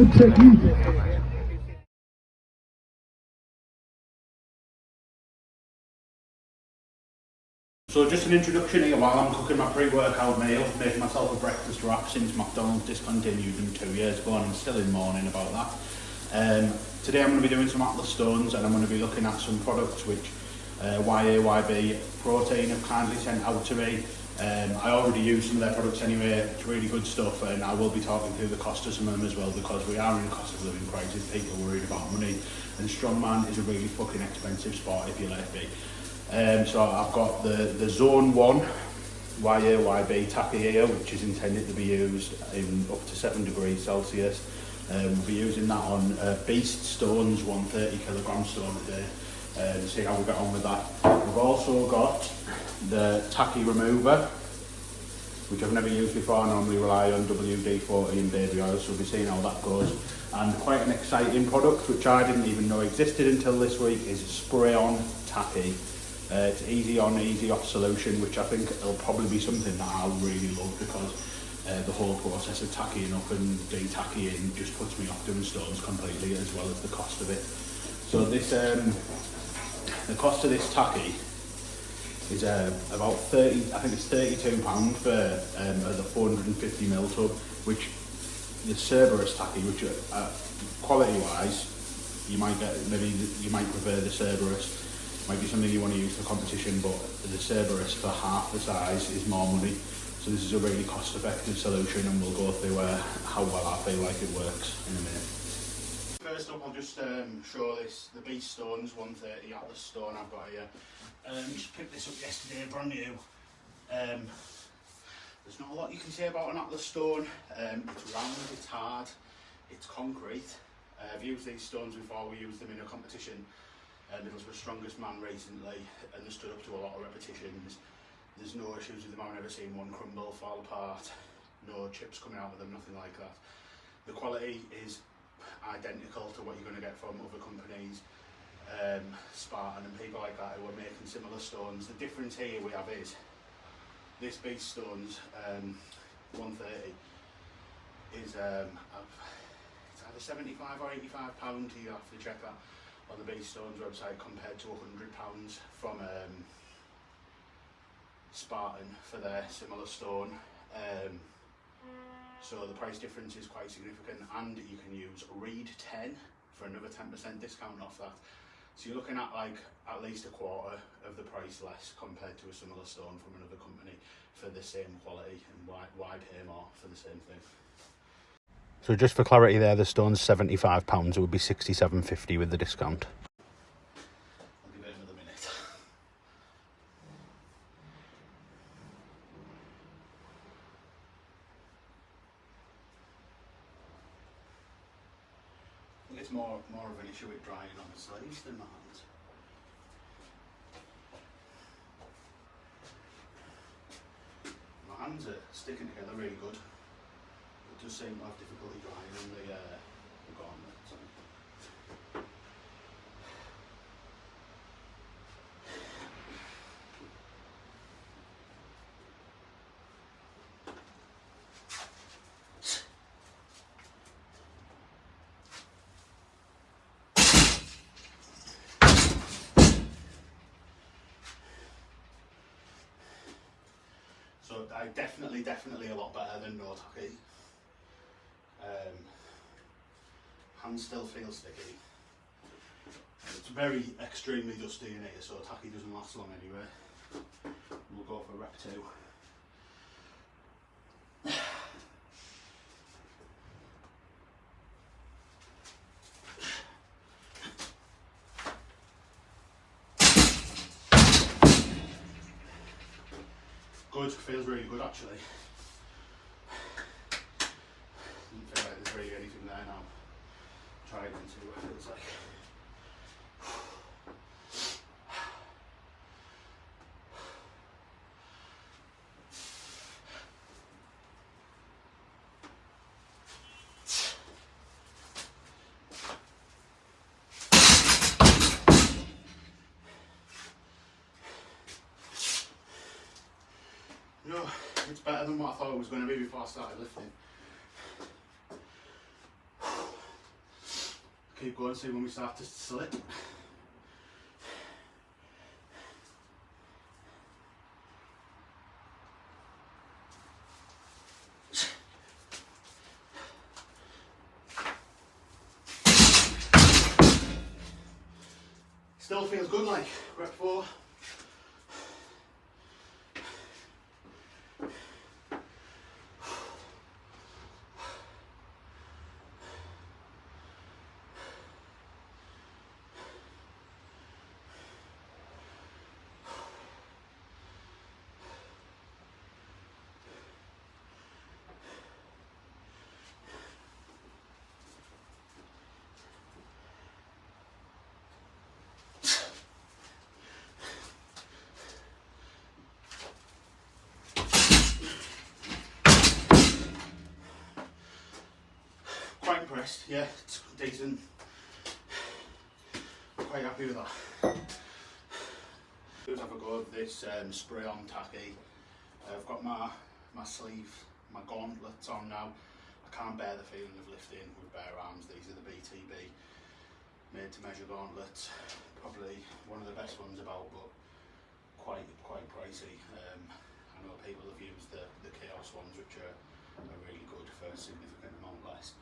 Good technique. So just an introduction here while I'm cooking my pre-workout meal, making myself a breakfast wrap since McDonald's discontinued them 2 years ago, and I'm still in mourning about that. Today I'm going to be doing some Atlas stones, and I'm going to be looking at some products which Yayb Protein have kindly sent out to me. I already use some of their products anyway. It's really good stuff, and I will be talking through the cost of some of them as well, because we are in a cost of living crisis. People are worried about money, and strongman is a really fucking expensive sport if you let it be. So I've got the Zone 1 Yayb tacky here, which is intended to be used in up to 7 degrees Celsius. We'll be using that on Beast Stones 130 kilogram stone a day, and see how we get on with that. We've also got the tacky remover, which I've never used before. I normally rely on WD-40 and baby oil, so we'll be seeing how that goes. And quite an exciting product, which I didn't even know existed until this week, is spray-on tacky. It's easy on, easy off solution, which I think will probably be something that I'll really love, because the whole process of tackying up and de-tackying just puts me off doing stones completely, as well as the cost of it. So this, the cost of this tacky is about 30, I think it's £32 for the 450ml tub, which the Cerberus tacky, which quality-wise, you might get, maybe you might prefer the Cerberus. Might be something you want to use for competition, but the Cerberus for half the size is more money. So this is a really cost-effective solution, and we'll go through how well I feel like it works in a minute. First up, I'll just show the Beast Stones 130 Atlas stone I've got here. Just picked this up yesterday, brand new. There's not a lot you can say about an Atlas stone. It's round, it's hard, it's concrete. I've used these stones before. We used them in a competition. Middlesbrough's strongest man recently, and they stood up to a lot of repetitions. There's no issues with them. I've never seen one crumble, fall apart, no chips coming out of them, nothing like that. The quality is identical to what you're going to get from other companies, Spartan and people like that who are making similar stones. The difference here we have is this Beast Stones 130 is it's either £75 or £85. You have to check that on the Beast Stones website, compared to £100 from Spartan for their similar stone. So the price difference is quite significant, and you can use Read 10 for another 10% discount off that. So you're looking at like at least a quarter of the price less compared to a similar stone from another company for the same quality, and why pay more for the same thing? So just for clarity there, the stone's £75, it would be £67.50 with the discount. I'll give it another minute. I think it's more of an issue with drying on the sleeves than my hands. My hands are sticking together really good. It does seem to have difficulty drying on the garment. So I definitely a lot better than no tacky. Hands still feel sticky. It's very extremely dusty in here, so tacky doesn't last long anyway. We'll go for rep 2. Good, feels really good actually. Doesn't feel like there's really anything there now. Try it and see what it feels like. No, it's better than what I thought it was going to be before I started lifting. Keep going, see when we start to slip. Still feels good, like rep 4. Quite impressed, yeah, it's decent. I'm quite happy with that. Let's have a go of this spray on tacky. I've got my sleeve, my gauntlets on now. I can't bear the feeling of lifting with bare arms. These are the BTB made to measure gauntlets. Probably one of the best ones about, but quite pricey. I know people have used the Chaos ones, which are really good for a significant amount less.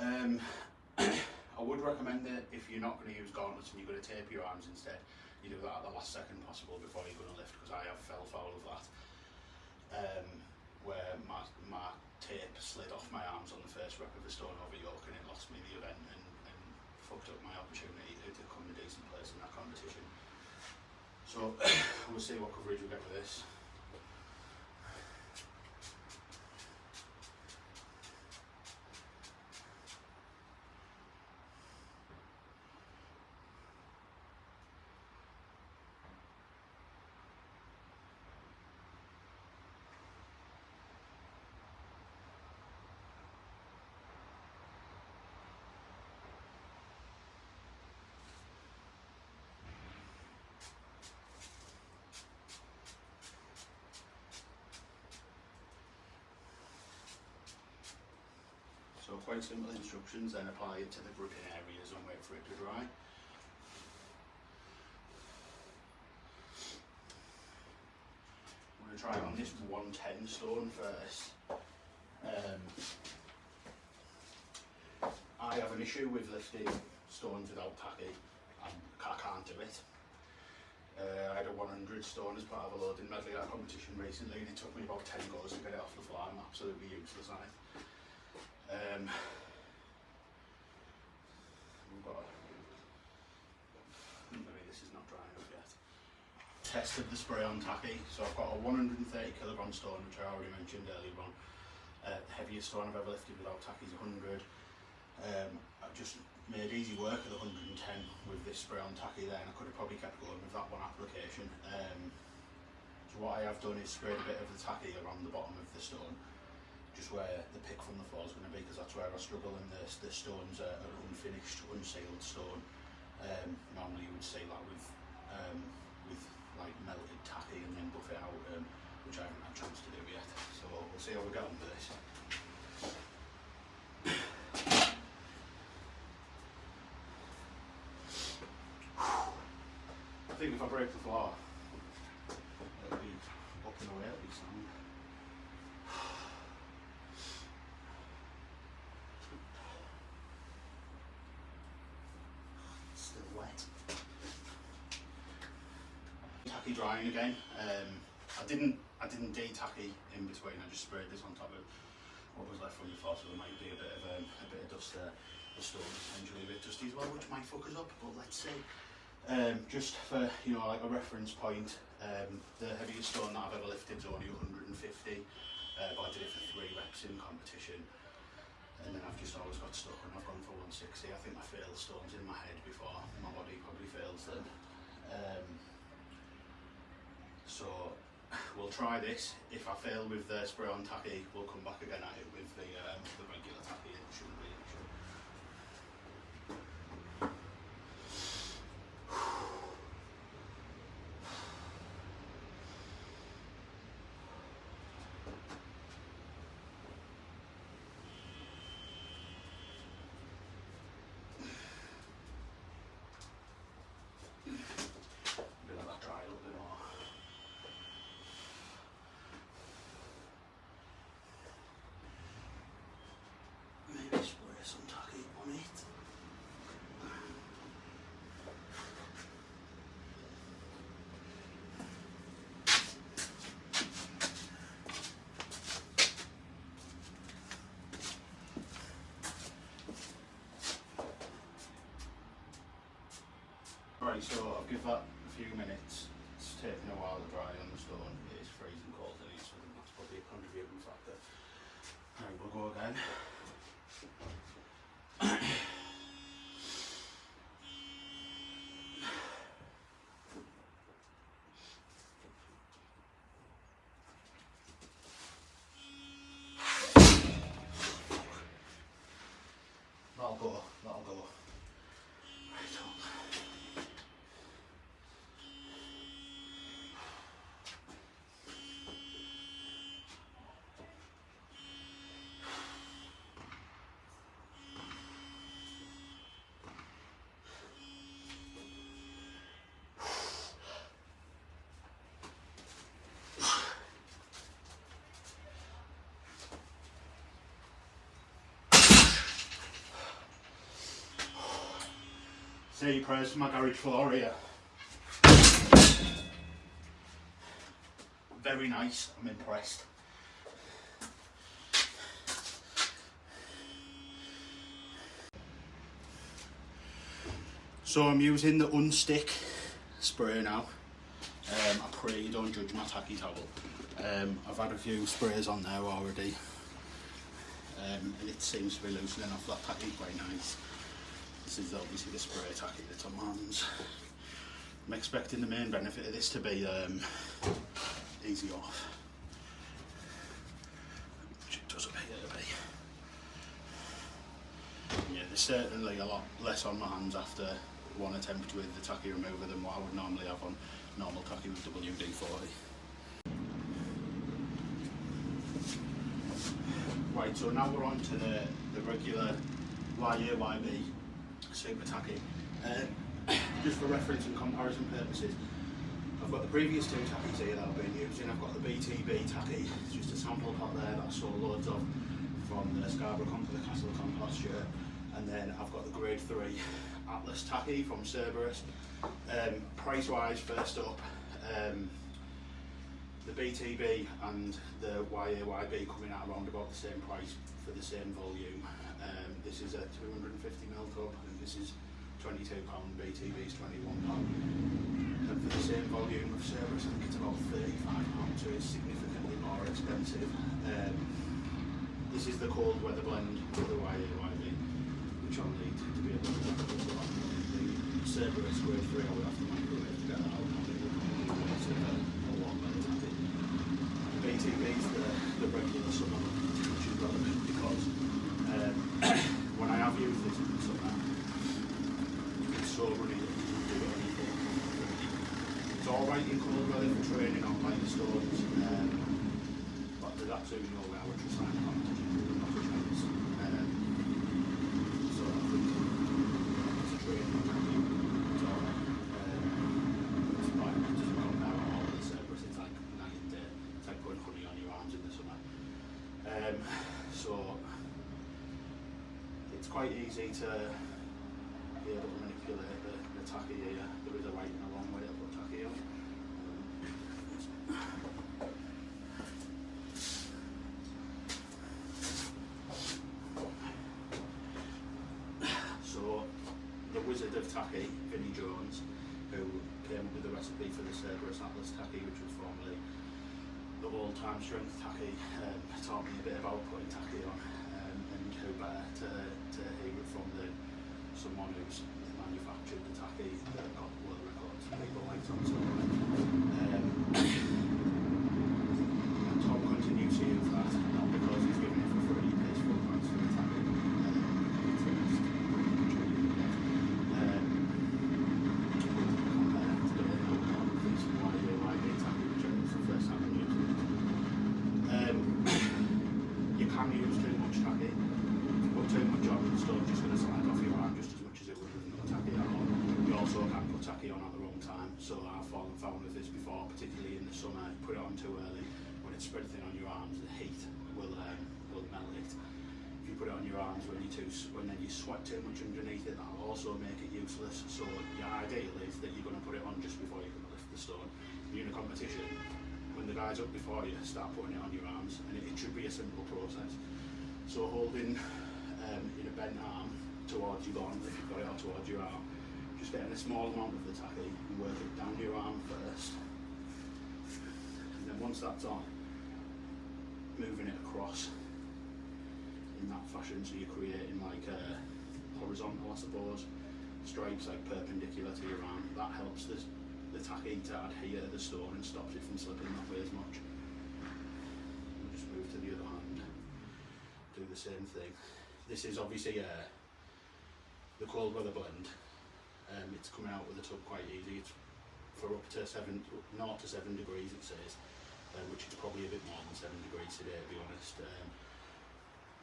I would recommend that if you're not going to use gauntlets and you're going to tape your arms instead, you do that at the last second possible before you're going to lift, because I have fell foul of that, where my tape slid off my arms on the first rep of a stone over yoke, and it lost me the event and fucked up my opportunity to come in a decent place in that competition. So we'll see what coverage we get with this. So quite simple instructions, then apply it to the gripping areas and wait for it to dry. I'm going to try it on this 110 stone first. I have an issue with lifting stones without tacky. I can't do it. I had a 100 stone as part of a loading medley art competition recently, and it took me about 10 goes to get it off the floor. I'm absolutely useless at it. We've got maybe this is not dry enough yet. Tested the spray on tacky, so I've got a 130 kilogram stone, which I already mentioned earlier on. The heaviest stone I've ever lifted without tacky is 100. I've just made easy work of the 110 with this spray on tacky there, and I could have probably kept going with that one application. So what I have done is sprayed a bit of the tacky around the bottom of the stone, just where the pick from the floor is going to be, because that's where I struggle, and the stones are unfinished, unsealed stone. Normally you would seal that with like melted tacky and then buff it out, which I haven't had a chance to do yet. So we'll see how we get on with this. I think if I break the floor, it'll be up and away at least. Still wet. Tacky drying again. I didn't de-tacky in between. I just sprayed this on top of what was left from the floor, so there might be a bit of dust there. The stone potentially a bit dusty as well, which might fuck us up, but let's see. Just for like a reference point, the heaviest stone that I've ever lifted is only 150, but I did it for 3 reps in competition, and then I've just always got stuck when I've gone for 160. I think I failed stones in my head before my body probably fails them. So we'll try this. If I fail with the spray on tacky, we'll come back again at it with the regular tacky. It shouldn't be an issue. Right, so I'll give that a few minutes. It's taking a while to dry on the stone. It is freezing cold in here, so I think that's probably a contributing factor. Right, we'll go again. That'll go, that'll go. Right on. Say your prayers for my garage floor here. Very nice, I'm impressed. So I'm using the unstick spray now. I pray you don't judge my tacky towel. I've had a few sprays on there already, and it seems to be loosening off that tacky quite nice. This is obviously the spray tacky that's on my hands. I'm expecting the main benefit of this to be easy off, which it does appear to be. Yeah, there's certainly a lot less on my hands after one attempt with the tacky remover than what I would normally have on normal tacky with WD-40. Right, so now we're on to the regular Yayb super tacky. Just for reference and comparison purposes, I've got the previous two tackies here that I've been using. I've got the BTB tacky, it's just a sample pot there that I saw loads of from the Scarborough Con for the Castle Con last year. And then I've got the grade 3 Atlas tacky from Cerberus. Price wise, first up, the BTB and the Yayb coming out around about the same price for the same volume. This is a 250ml tub and this is £22, BTB is £21. And for the same volume of Cerberus, I think it's about £35, so it's significantly more expensive. This is the cold weather blend for the Yayb, which I'll need to be able to do. The Cerberus grade 3, I would have to microwave to get that out, and it would probably be a lot better tacky. BTB is the regular summer, which is relevant because when I have used this in the summer, it's so runny that you can do anything. It's alright in cold weather for training on like the stones, but there's absolutely no way I would try and competition with them, not a chance. So I think it's a training on tacky, it's alright. It's like, it doesn't compare at all with the Cerberus, it's like night and day. It's like putting honey on your arms in the summer. So it's quite easy to be able to manipulate the tacky here. There is a right and a wrong way to put tacky on. So the wizard of tacky, Vinnie Jones, who came up with the recipe for the Cerberus Atlas tacky, which was formerly the all-time strength tacky, taught me a bit about putting tacky on, and who better to hear it from someone who's manufactured the tacky that got world records, people like Tom. And Tom continues to use that, not because he's giving it for free, he pays full price for the tacky. You can use too much tacky. If you put too much on, the stone's just going to slide off your arm just as much as it would with no tacky at all. You also can put tacky on at the wrong time, so I've found with this before, particularly in the summer, put it on too early. When it's spread thin on your arms, the heat will melt it. If you put it on your arms when then you sweat too much underneath it, that'll also make it useless. So your ideal is that you're going to put it on just before you're going to lift the stone. If you're in a competition, when the guy's up before you, start putting it on your arms, and it should be a simple process. So holding in a bent arm towards your bond, if you've got it out towards your arm, just getting a small amount of the tacky and work it down your arm first. And then once that's on, moving it across in that fashion, so you're creating like a horizontal, I suppose, stripes like perpendicular to your arm. That helps the tacky to adhere to the stone and stops it from slipping that way as much. And just move to the other hand, do the same thing. This is obviously the cold weather blend. It's coming out with the tub quite easy. It's for up to 0 to 7 degrees it says, which is probably a bit more than 7 degrees today to be honest.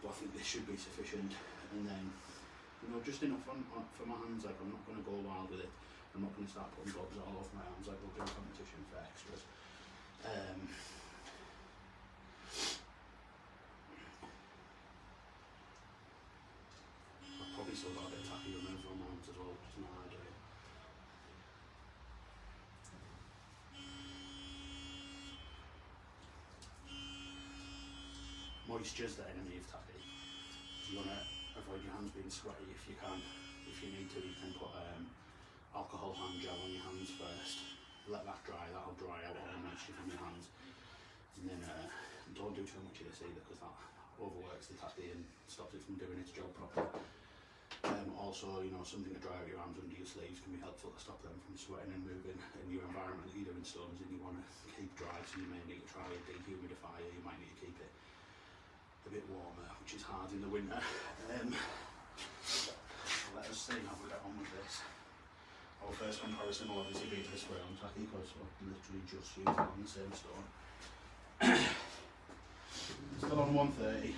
But I think this should be sufficient. And then, you know, just enough for my hands. Like, I'm not going to go wild with it. I'm not going to start putting bobs all over my arms like we'll do a competition for extras. I've probably still got a bit of tacky remover on my arms as well, which is not ideal. Moisture's the enemy of tacky. So you want to avoid your hands being sweaty if you can. If you need to, you can put alcohol hand gel on your hands first. Let that dry, that'll dry out all the moisture from your hands. And then don't do too much of this either, because that overworks the tacky and stops it from doing its job properly. Also, you know, something to dry out your arms under your sleeves can be helpful to stop them from sweating and moving in your environment that you're doing stones in. You want to keep dry, so you may need to try a dehumidifier. You might need to keep it a bit warmer, which is hard in the winter. Let us see how we get on with this. Our first comparison will obviously be to the spray on tacky, because we're literally just using it on the same stone. Still on 130.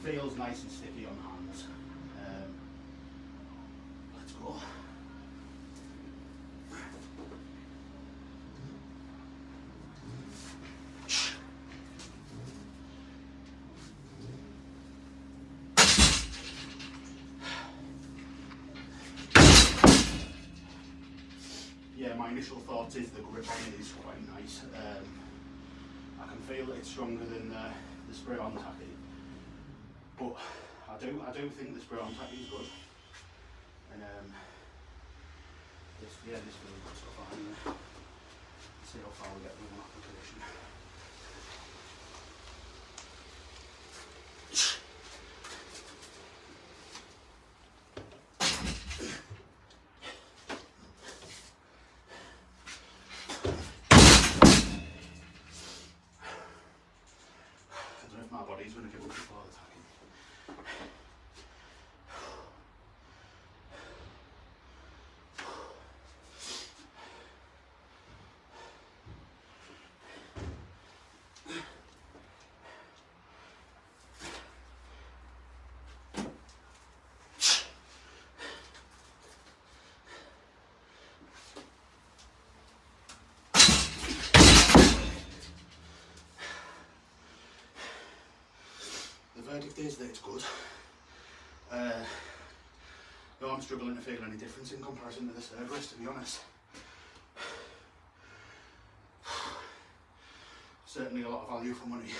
Feels nice and sticky on the hands. Let's go. Yeah, my initial thoughts is the grip on it is quite nice. I can feel that it's stronger than the spray on tacky, but I do think the spray on tacky is good. And this feels good so far anyway. Let's see how far we get with one application. My body's going to give up before the tacky. The verdict is that it's good. No, I'm struggling to feel any difference in comparison to the Cerberus, to be honest. Certainly a lot of value for money.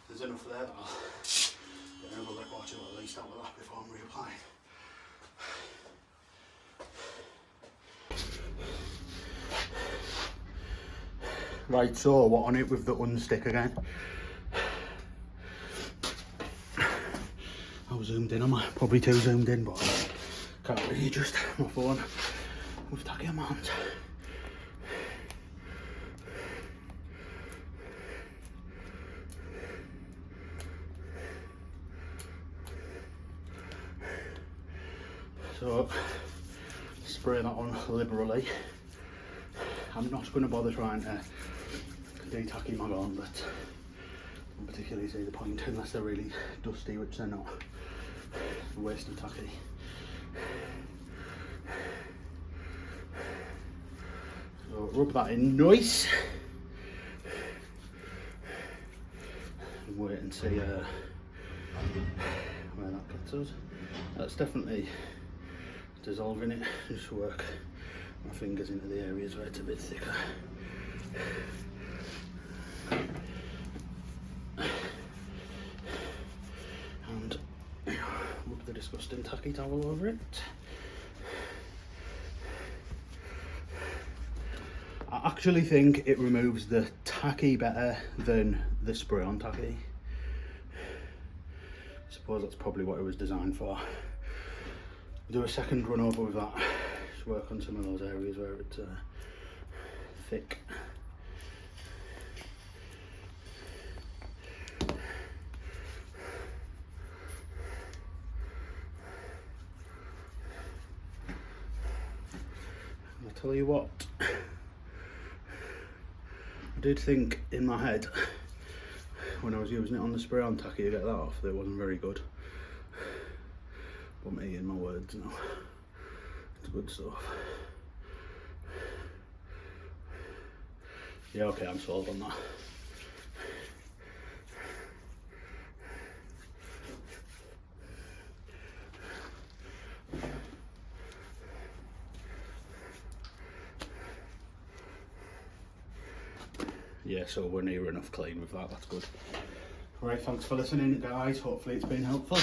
There's enough there that I'll get another quarter at least out of that before I'm reapplying. Right, so what on it with the unstick again? How zoomed in am I? Probably too zoomed in, but I can't really adjust my phone with tacky on my hands. So, spray that on liberally. I'm not going to bother trying to de-tacky my gauntlets. I don't particularly see the point unless they're really dusty, which they're not. A waste of tacky. So rub that in nice. And wait and see where that gets us. That's definitely dissolving it. Just work my fingers into the areas where it's a bit thicker. And rub the disgusting tacky towel over it. actually think it removes the tacky better than the spray on tacky. I suppose that's probably what it was designed for. Do a second run over with that. Just work on some of those areas where it's thick. I'll tell you what, I did think in my head when I was using it on the spray on tacky to get that off that it wasn't very good. But me in my words now, it's good stuff. Yeah, okay, I'm sold on that. Yeah, so we're near enough clean with that, that's good. Right, thanks for listening guys, hopefully it's been helpful.